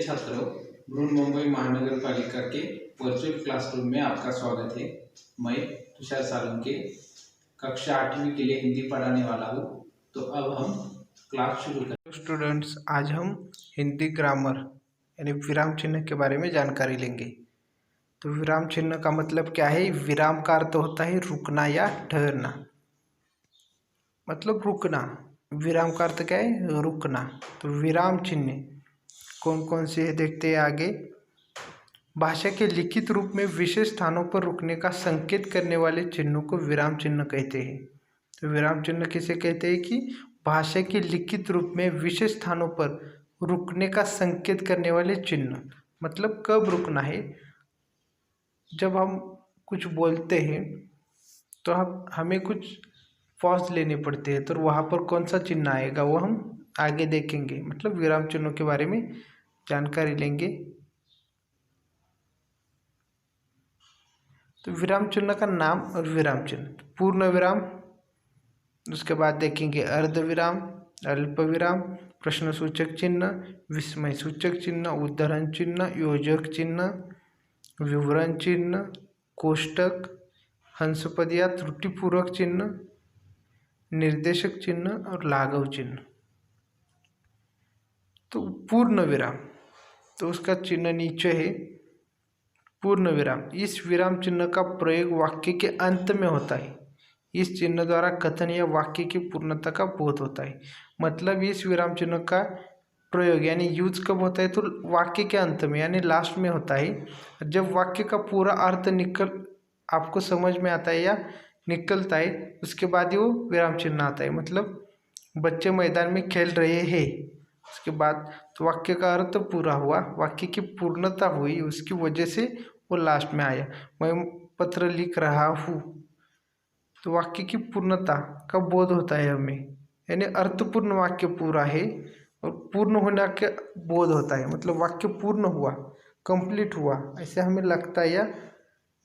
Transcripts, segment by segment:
छात्रों, बृहन्मुंबई महानगर पालिका के वर्चुअल क्लासरूम में आपका स्वागत है। मैं तुषार सालुंके कक्षा 8वीं के लिए हिंदी पढ़ाने वाला हूँ। तो अब हम क्लास शुरू करें। स्टूडेंट्स, आज हम हिंदी ग्रामर यानी विराम चिन्ह के बारे में जानकारी लेंगे। तो विराम चिन्ह का मतलब क्या है? विराम का अर्थ होता है रुकना या ठहरना, मतलब रुकना। विराम का अर्थ क्या है? रुकना। तो विराम चिन्ह कौन कौन से है देखते हैं आगे। भाषा के लिखित रूप में विशेष स्थानों पर रुकने का संकेत करने वाले चिन्हों को विराम चिन्ह कहते हैं। तो विराम चिन्ह किसे कहते हैं? कि भाषा के लिखित रूप में विशेष स्थानों पर रुकने का संकेत करने वाले चिन्ह। मतलब कब रुकना है? जब हम कुछ बोलते हैं तो हमें कुछ पॉज लेने पड़ते हैं, तो वहाँ पर कौन सा चिन्ह आएगा वो हम आगे देखेंगे। मतलब विराम चिन्हों के बारे में जानकारी लेंगे। तो विराम चिन्ह का नाम और विराम चिन्ह, पूर्ण विराम, उसके बाद देखेंगे अर्ध विराम, अल्प विराम, प्रश्न सूचक चिन्ह, विस्मय सूचक चिन्ह, उद्धरण चिन्ह, योजक चिन्ह, विवरण चिन्ह, कोष्टक, हंसपद या त्रुटिपूर्वक चिन्ह, निर्देशक चिन्ह और लाघव चिन्ह। तो पूर्ण विराम, तो उसका चिन्ह नीचे है पूर्ण विराम। इस विराम चिन्ह का प्रयोग वाक्य के अंत में होता है। इस चिन्ह द्वारा कथन या वाक्य की पूर्णता का बोध होता है। मतलब इस विराम चिन्ह का प्रयोग यानी यूज कब होता है? तो वाक्य के अंत में यानी लास्ट में होता है। जब वाक्य का पूरा अर्थ आपको समझ में आता है या निकलता है, उसके बाद ही वो विराम चिन्ह आता है। मतलब बच्चे मैदान में खेल रहे हैं, उसके बाद तो वाक्य का अर्थ पूरा हुआ, वाक्य की पूर्णता हुई, उसकी वजह से वो लास्ट में आया। मैं पत्र लिख रहा हूँ, तो वाक्य की पूर्णता का बोध होता है हमें, यानी अर्थपूर्ण वाक्य पूरा है और पूर्ण होने का बोध होता है। मतलब वाक्य पूर्ण हुआ, कंप्लीट हुआ, ऐसे हमें लगता है या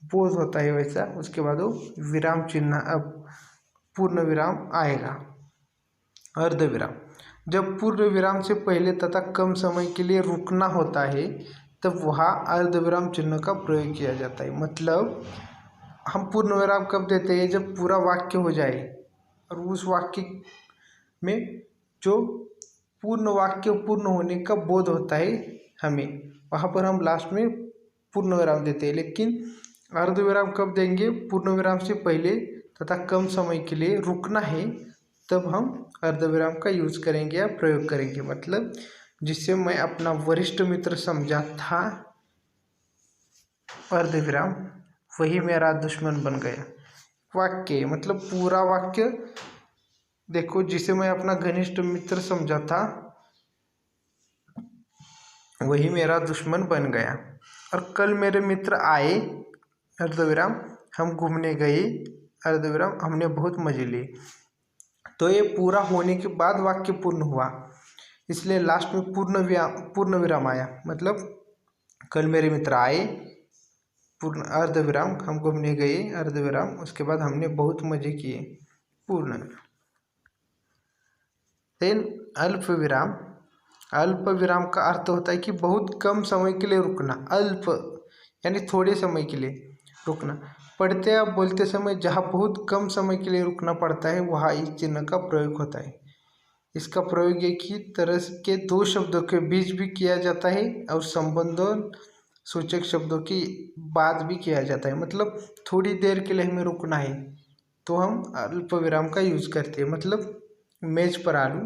बोध होता है वैसा। उसके बाद वो विराम चिन्ह, अब पूर्ण विराम आएगा। अर्ध विराम, जब पूर्ण विराम से पहले तथा कम समय के लिए रुकना होता है तब वहाँ अर्ध विराम चिन्ह का प्रयोग किया जाता है। मतलब हम पूर्ण विराम कब देते हैं? जब पूरा वाक्य हो जाए और उस वाक्य में जो पूर्ण वाक्य पूर्ण होने का बोध होता है हमें, वहाँ पर हम लास्ट में पूर्ण विराम देते हैं। लेकिन अर्ध विराम कब देंगे? पूर्ण विराम से पहले तथा कम समय के लिए रुकना है तब हम अर्ध विराम का यूज करेंगे या प्रयोग करेंगे। मतलब जिससे मैं अपना वरिष्ठ मित्र समझा था, अर्ध विराम, वही मेरा दुश्मन बन गया। वाक्य मतलब पूरा वाक्य देखो, जिसे मैं अपना घनिष्ठ मित्र समझा था वही मेरा दुश्मन बन गया। और कल मेरे मित्र आए, अर्धविराम, हम घूमने गए, अर्धविराम, हमने बहुत मजे लिए। तो ये पूरा होने के बाद वाक्य पूर्ण हुआ, इसलिए लास्ट में पूर्ण विराम आया। मतलब कल मेरे मित्र आए, पूर्ण, अर्धविराम, हम घूमने गए, अर्धविराम, उसके बाद हमने बहुत मजे किए, पूर्ण। देन अल्प विराम। अल्प विराम का अर्थ होता है कि बहुत कम समय के लिए रुकना। अल्प यानी थोड़े समय के लिए रुकना। पढ़ते या बोलते समय जहाँ बहुत कम समय के लिए रुकना पड़ता है वहाँ इस चिन्ह का प्रयोग होता है। इसका प्रयोग एक ही तरह के दो शब्दों के बीच भी किया जाता है और संबंधों सूचक शब्दों की बाद भी किया जाता है। मतलब थोड़ी देर के लिए हमें रुकना है तो हम अल्प विराम का यूज करते हैं। मतलब मेज पर आलू,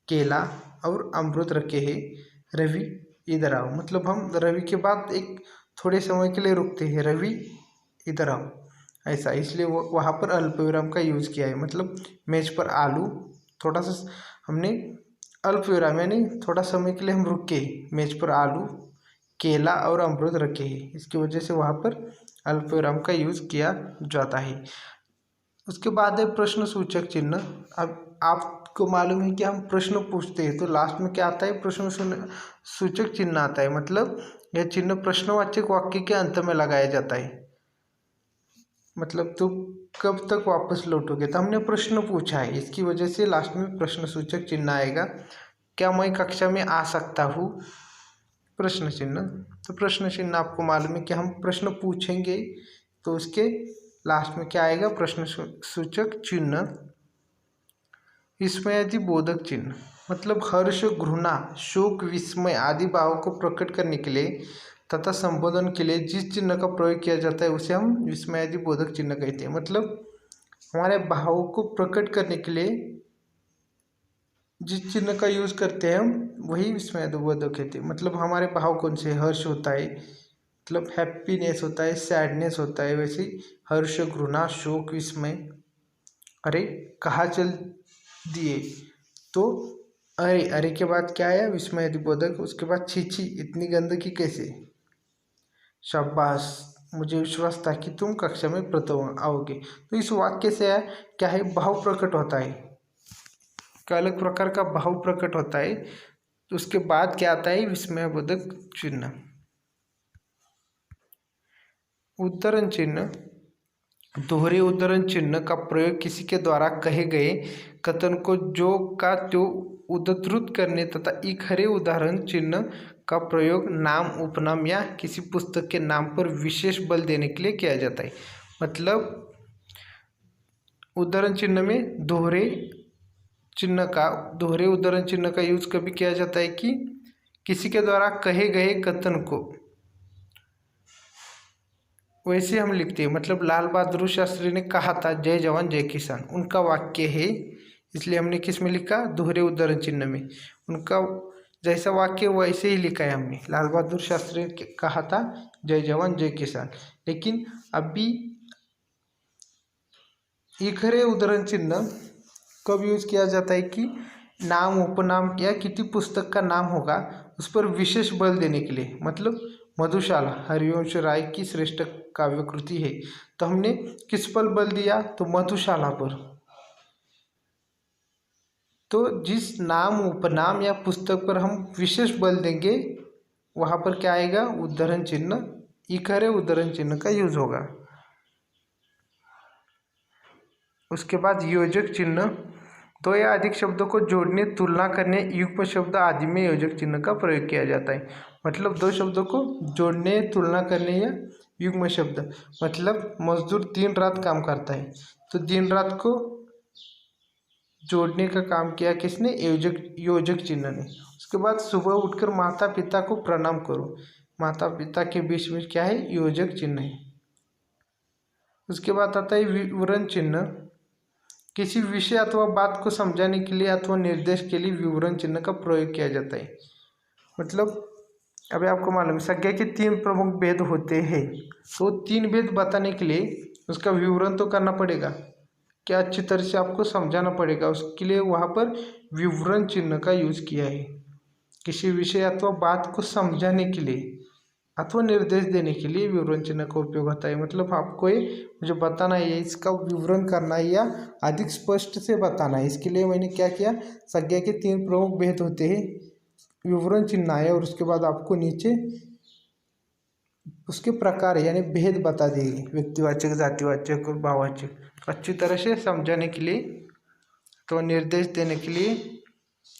केला और अमरूद रखे हैं, रवि इधर आओ। मतलब हम रवि के बाद एक थोड़े समय के लिए रुकते हैं, रवि इधर आओ, ऐसा। इसलिए वहाँ पर अल्प विराम का यूज किया है। मतलब मेज पर आलू, थोड़ा सा हमने अल्प विराम यानी थोड़ा समय के लिए हम रुके, मेज पर आलू, केला और अमरूद रखे हैं, इसकी वजह से वहाँ पर अल्प विराम का यूज किया जाता है। उसके बाद है प्रश्न सूचक चिन्ह। अब आपको मालूम है कि हम प्रश्न पूछते हैं तो लास्ट में क्या आता है? प्रश्न सूचक चिन्ह आता है। मतलब यह चिन्ह प्रश्नवाचक वाक्य के अंत में लगाया जाता है। मतलब तुम कब तक वापस लौटोगे? तो हमने प्रश्न पूछा है, इसकी वजह से लास्ट में प्रश्न सूचक चिन्ह आएगा। क्या मैं कक्षा में आ सकता हूँ? प्रश्न चिन्ह। तो प्रश्न चिन्ह आपको मालूम है कि हम प्रश्न पूछेंगे तो उसके लास्ट में क्या आएगा, प्रश्न सूचक चिन्ह। विस्मयादि बोधक चिन्ह मतलब हर्ष, घृणा, शोक, विस्मय आदि भावों को प्रकट करने के लिए तथा संबोधन के लिए जिस चिन्ह का प्रयोग किया जाता है उसे हम विस्मयादि बोधक चिन्ह कहते हैं। मतलब हमारे भावों को प्रकट करने के लिए जिस चिन्ह का यूज करते हैं हम वही विस्मयादि बोधक कहते हैं। मतलब हमारे भाव कौन से, हर्ष होता है, मतलब हैप्पीनेस होता है, सैडनेस होता है, वैसे हर्ष, घृणा, शोक, विस्मय। अरे कहाँ चल दिए, तो अरे, अरे के बाद क्या आया, विस्मयादि बोधक। उसके बाद छी छी, इतनी गंदगी कैसे। शाबाश, मुझे विश्वास था कि तुम कक्षा में प्रथम आओगे। तो इस वाक्य से क्या है, भाव प्रकट होता है, का अलग प्रकार का भाव प्रकट होता है। तो उसके बाद क्या आता है, विस्मयबोधक चिन्ह। उद्धरण चिन्ह, दोहरे उद्धरण चिन्ह का प्रयोग किसी के द्वारा कहे गए कथन को जो का त्यो उद्धृत करने तथा इखरे उदाहरण चिन्ह का प्रयोग नाम, उपनाम या किसी पुस्तक के नाम पर विशेष बल देने के लिए किया जाता है। मतलब उद्धरण चिन्ह में दोहरे उद्धरण चिन्ह का यूज कभी किया जाता है कि किसी के द्वारा कहे गए कथन को, वैसे हम लिखते हैं। मतलब लाल बहादुर शास्त्री ने कहा था जय जवान जय किसान, उनका वाक्य है, इसलिए हमने किस में लिखा, दोहरे उद्धरण चिन्ह में। उनका जैसा वाक्य वैसे ही लिखा है हमने, लाल बहादुर शास्त्री ने कहा था जय जवान जय किसान। लेकिन अभी इखरे उद्धरण चिन्ह कब यूज किया जाता है कि नाम, उपनाम या किसी पुस्तक का नाम होगा उस पर विशेष बल देने के लिए। मतलब मधुशाला हरिवंश राय की श्रेष्ठ काव्यकृति है, तो हमने किस पर बल दिया, तो मधुशाला पर। तो जिस नाम, उपनाम या पुस्तक पर हम विशेष बल देंगे वहाँ पर क्या आएगा, उद्धरण चिन्ह, इखरे उद्धरण चिन्ह का यूज होगा। उसके बाद योजक चिन्ह, दो या अधिक शब्दों को जोड़ने, तुलना करने, युग्म शब्द आदि में योजक चिन्ह का प्रयोग किया जाता है। मतलब दो शब्दों को जोड़ने, तुलना करने या युग्म शब्द। मतलब मजदूर दिन रात काम करता है, तो दिन रात को जोड़ने का काम किया किसने, योजक चिन्ह ने। उसके बाद सुबह उठकर माता पिता को प्रणाम करो, माता पिता के बीच में क्या है, योजक चिन्ह है। उसके बाद आता है विवरण चिन्ह, किसी विषय अथवा बात को समझाने के लिए अथवा निर्देश के लिए विवरण चिन्ह का प्रयोग किया जाता है। मतलब अभी आपको मालूम है संज्ञा के 3 प्रमुख भेद होते हैं, तो 3 भेद बताने के लिए उसका विवरण तो करना पड़ेगा, क्या अच्छी तरह से आपको समझाना पड़ेगा, उसके लिए वहाँ पर विवरण चिन्ह का यूज किया है। किसी विषय अथवा बात को समझाने के लिए अथवा निर्देश देने के लिए विवरण चिन्ह का उपयोग होता है। मतलब आपको ये मुझे बताना है, इसका विवरण करना है या अधिक स्पष्ट से बताना है, इसके लिए मैंने क्या किया, संज्ञा के 3 प्रमुख भेद होते हैं, विवरण चिन्ह आया और उसके बाद आपको नीचे उसके प्रकार यानी भेद बता दिए, व्यक्तिवाचक, जातिवाचक और भाववाचक। अच्छी तरह से समझाने के लिए तो निर्देश देने के लिए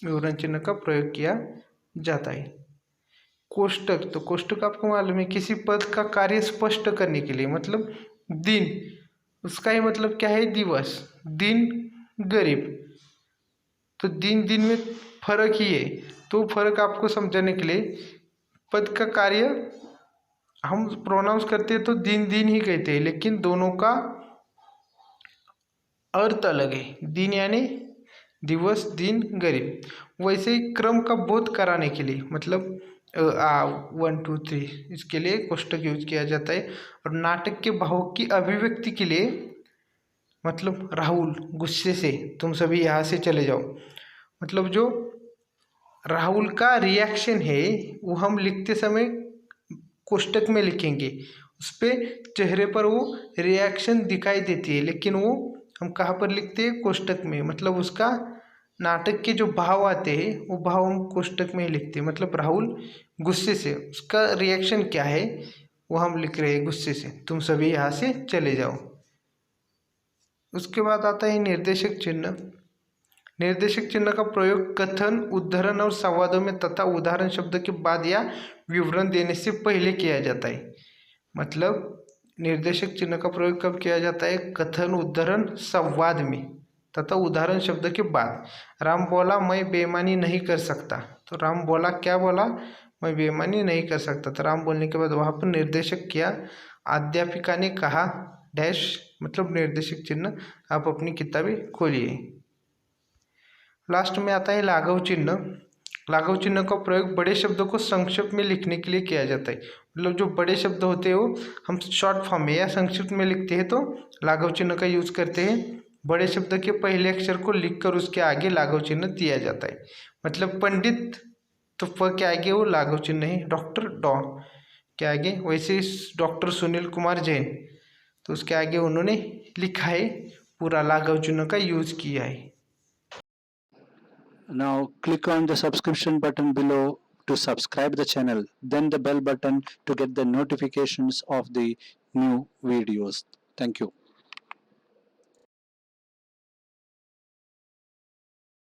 विवरण चिन्ह का प्रयोग किया जाता है। कोष्टक, तो कोष्टक आपको मालूम है किसी पद का कार्य स्पष्ट करने के लिए। मतलब दिन, उसका ही मतलब क्या है, दिवस, दिन गरीब, तो दिन दिन में फर्क ही है, तो फर्क आपको समझाने के लिए पद का कार्य हम प्रोनाउंस करते हैं तो दिन दिन ही कहते हैं, लेकिन दोनों का अर्थ अलग है। दिन यानी दिवस, दिन गरीब। वैसे ही क्रम का बोध कराने के लिए, मतलब 1 2 3, इसके लिए कोष्टक यूज किया जाता है। और नाटक के भाव की अभिव्यक्ति के लिए, मतलब राहुल गुस्से से तुम सभी यहाँ से चले जाओ, मतलब जो राहुल का रिएक्शन है वो हम लिखते समय कोष्टक में लिखेंगे, उस पर चेहरे पर वो रिएक्शन दिखाई देती है, लेकिन वो हम कहाँ पर लिखते हैं, कोष्टक में। मतलब उसका नाटक के जो भाव आते हैं वो भाव हम कोष्टक में ही लिखते हैं। मतलब राहुल गुस्से से, उसका रिएक्शन क्या है वो हम लिख रहे हैं गुस्से से, तुम सभी यहाँ से चले जाओ। उसके बाद आता है निर्देशक चिन्ह। निर्देशक चिन्ह का प्रयोग कथन, उद्धरण और संवादों में तथा उदाहरण शब्द के बाद या विवरण देने से पहले किया जाता है। मतलब निर्देशक चिन्ह का प्रयोग कब किया जाता है? कथन, उद्धरण, संवाद में तथा उदाहरण शब्द के बाद। राम बोला मैं बेईमानी नहीं कर सकता। तो राम बोला, क्या बोला? मैं बेईमानी नहीं कर सकता। तो राम बोलने के बाद वहाँ पर निर्देशक किया। अध्यापिका ने कहा डैश, मतलब निर्देशक चिन्ह। आप अपनी किताबें खोलिए। लास्ट में आता है लाघव चिन्ह। लाघव चिन्ह का प्रयोग बड़े शब्दों को संक्षिप्त में लिखने के लिए किया जाता है। मतलब जो बड़े शब्द होते हैं वो हम शॉर्ट फॉर्म में या संक्षिप्त में लिखते हैं तो लाघव चिन्ह का यूज करते हैं। बड़े शब्द के पहले अक्षर को लिखकर उसके आगे लाघव चिन्ह दिया जाता है। मतलब पंडित, तो प के आगे वो लाघव चिन्ह है। डॉक्टर, डॉ के आगे। वैसे डॉक्टर सुनील कुमार जैन, तो उसके आगे उन्होंने लिखा है, पूरा लाघव चिन्ह का यूज किया है। Now click on the subscription button below to subscribe the channel, then the bell button to get the notifications of the new videos. Thank you.